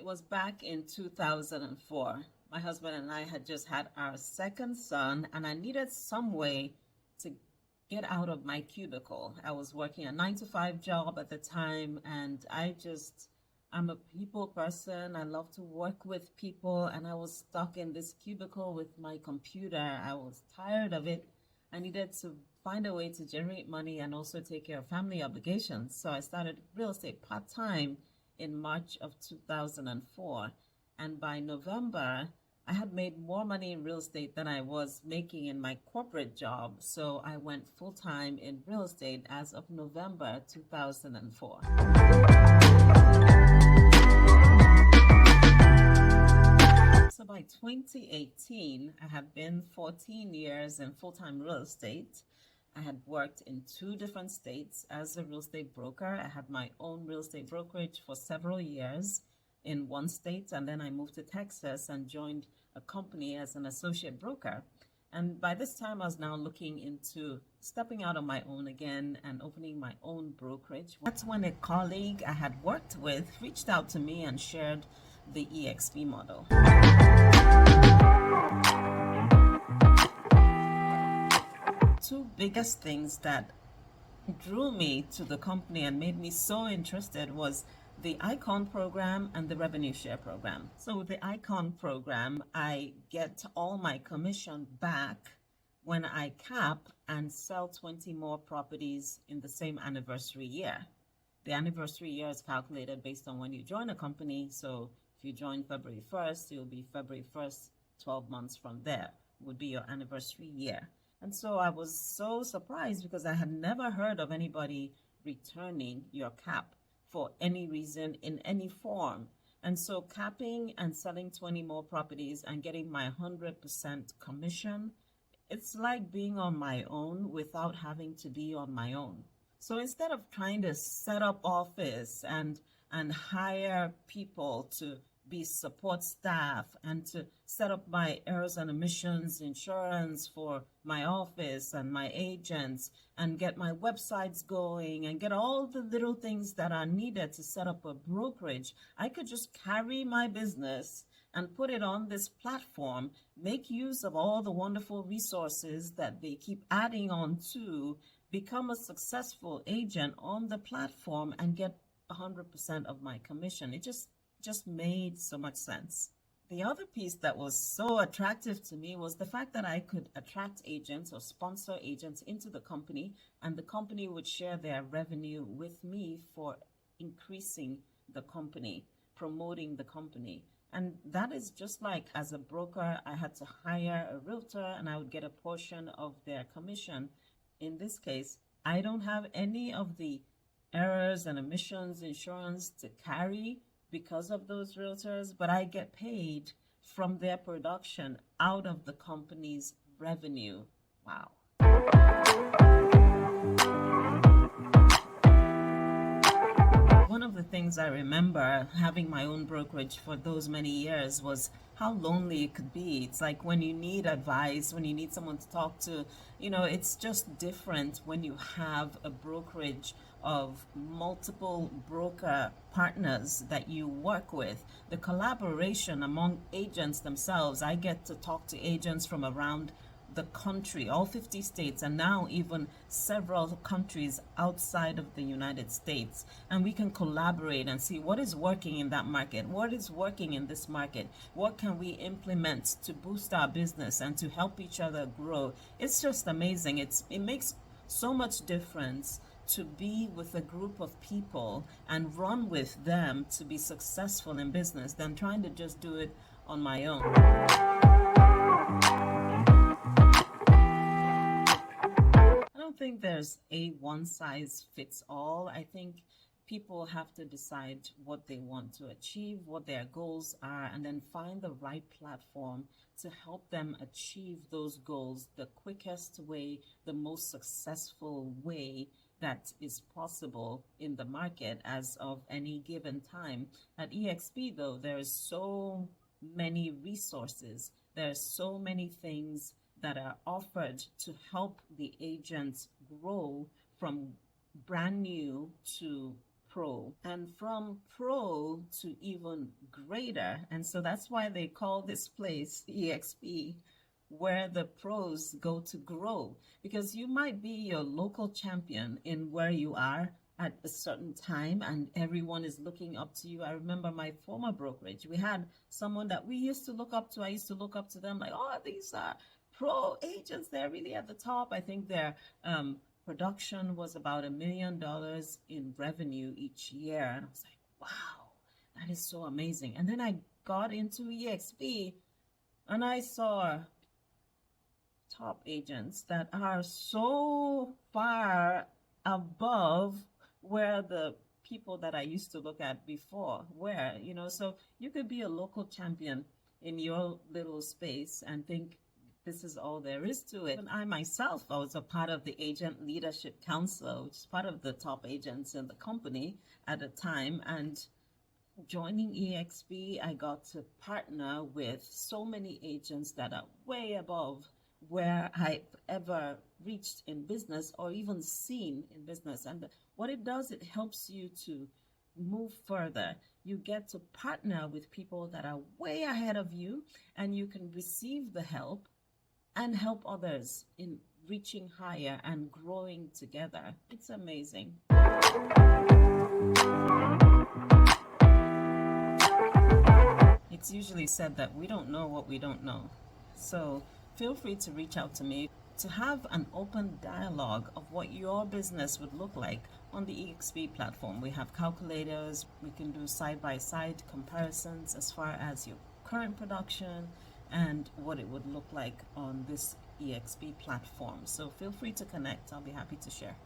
was back in 2004. My husband and I had just had our second son, and I needed some way to get out of my cubicle. I was working a 9 to 5 job at the time, and I'm a people person. I love to work with people, and I was stuck in this cubicle with my computer. I was tired of it. I needed to find a way to generate money and also take care of family obligations. So I started real estate part-time in March of 2004. And by November, I had made more money in real estate than I was making in my corporate job. So I went full-time in real estate as of November 2004. So by 2018, I had been 14 years in full-time real estate. I had worked in 2 different states as a real estate broker. I had my own real estate brokerage for several years in one state, and then I moved to Texas and joined a company as an associate broker. And by this time, I was now looking into stepping out on my own again and opening my own brokerage. That's when a colleague I had worked with reached out to me and shared the eXp model. Two biggest things that drew me to the company and made me so interested was the Icon program and the revenue share program. So with the Icon program, I get all my commission back when I cap and sell 20 more properties in the same anniversary year. The anniversary year is calculated based on when you join a company. So if you join February 1st, it'll be February 1st, 12 months from there would be your anniversary year. And so I was so surprised because I had never heard of anybody returning your cap for any reason in any form. And so capping and selling 20 more properties and getting my 100% commission, it's like being on my own without having to be on my own. So instead of trying to set up office and hire people to be support staff and to set up my errors and omissions insurance for my office and my agents and get my websites going and get all the little things that are needed to set up a brokerage, I could just carry my business and put it on this platform, make use of all the wonderful resources that they keep adding on to, become a successful agent on the platform and get 100% of my commission. It just made so much sense. The other piece that was so attractive to me was the fact that I could attract agents or sponsor agents into the company, and the company would share their revenue with me for increasing the company, promoting the company. And that is just like as a broker, I had to hire a realtor and I would get a portion of their commission. In this case, I don't have any of the errors and omissions insurance to carry because of those realtors, but I get paid from their production out of the company's revenue. Wow. One of the things I remember having my own brokerage for those many years was how lonely it could be. It's like when you need advice, when you need someone to talk to, it's just different when you have a brokerage of multiple broker partners that you work with. The collaboration among agents themselves, I get to talk to agents from around the country, all 50 states, and now even several countries outside of the United States. And we can collaborate and see what is working in that market, what is working in this market, what can we implement to boost our business and to help each other grow. It's just amazing. It makes so much difference to be with a group of people and run with them to be successful in business than trying to just do it on my own. I don't think there's a one-size-fits-all. I think people have to decide what they want to achieve, what their goals are, and then find the right platform to help them achieve those goals the quickest way, the most successful way that is possible in the market as of any given time. At eXp, though, there's so many resources. There's so many things that are offered to help the agents grow from brand new to pro, and from pro to even greater. And so that's why they call this place eXp, where the pros go to grow, because you might be your local champion in where you are at a certain time and everyone is looking up to you. I remember my former brokerage, we had someone that we used to look up to. I used to look up to them like, oh, these are pro agents, they're really at the top. I think their production was about $1 million in revenue each year, and I was like, wow, that is so amazing. And then I got into eXp and I saw top agents that are so far above where the people that I used to look at before were, so you could be a local champion in your little space and think this is all there is to it. And I myself, I was a part of the Agent Leadership Council, which is part of the top agents in the company at the time. And joining eXp, I got to partner with so many agents that are way above where I've ever reached in business or even seen in business. And what it does, it helps you to move further. You get to partner with people that are way ahead of you, and you can receive the help and help others in reaching higher and growing together. It's amazing. It's usually said that we don't know what we don't know. So feel free to reach out to me to have an open dialogue of what your business would look like on the eXp platform. We have calculators, we can do side-by-side comparisons as far as your current production and what it would look like on this eXp platform. So feel free to connect. I'll be happy to share.